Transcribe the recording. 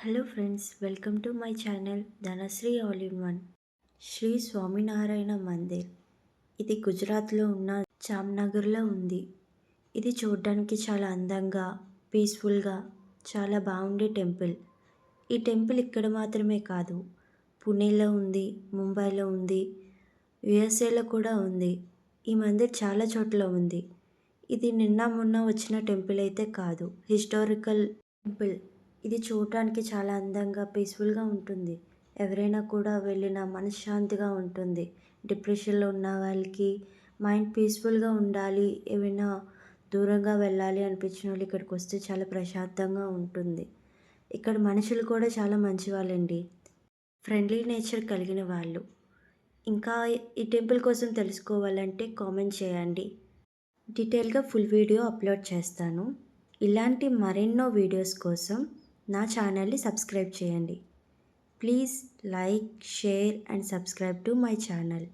Hello friends, welcome to my channel Dhanashree all in one. Shri Swaminarayan Mandir. ఇది గుజరాత్లో ఉన్న జామ్నగర్లో ఉంది. ఇది చూడడానికి చాలా అందంగా, పీస్ఫుల్గా, చాలా బాగుండే టెంపుల్. ఈ టెంపుల్ ఇక్కడ మాత్రమే కాదు, పుణేలో ఉంది, ముంబైలో ఉంది, యుఎస్ఏలో కూడా ఉంది. ఈ మందిర్ చాలా చోట్ల ఉంది. ఇది నిన్న మొన్న వచ్చిన టెంపుల్ అయితే కాదు, హిస్టారికల్ టెంపుల్. ఇది చూడటానికి చాలా అందంగా, పీస్ఫుల్గా ఉంటుంది. ఎవరైనా కూడా వెళ్ళినా మనశ్శాంతిగా ఉంటుంది. డిప్రెషన్లో ఉన్న వాళ్ళకి మైండ్ పీస్ఫుల్గా ఉండాలి, ఏమైనా దూరంగా వెళ్ళాలి అనిపించిన వాళ్ళు ఇక్కడికి వస్తే చాలా ప్రశాంతంగా ఉంటుంది. ఇక్కడ మనుషులు కూడా చాలా మంచి వాళ్ళండి, ఫ్రెండ్లీ నేచర్ కలిగిన వాళ్ళు. ఇంకా ఈ టెంపుల్ కోసం తెలుసుకోవాలంటే కామెంట్ చేయండి. డీటెయిల్గా ఫుల్ వీడియో అప్లోడ్ చేస్తాను. ఇలాంటి మరెన్నో వీడియోస్ కోసం నా ఛానల్ని సబ్స్క్రైబ్ చేయండి. Please like, share and subscribe to my channel.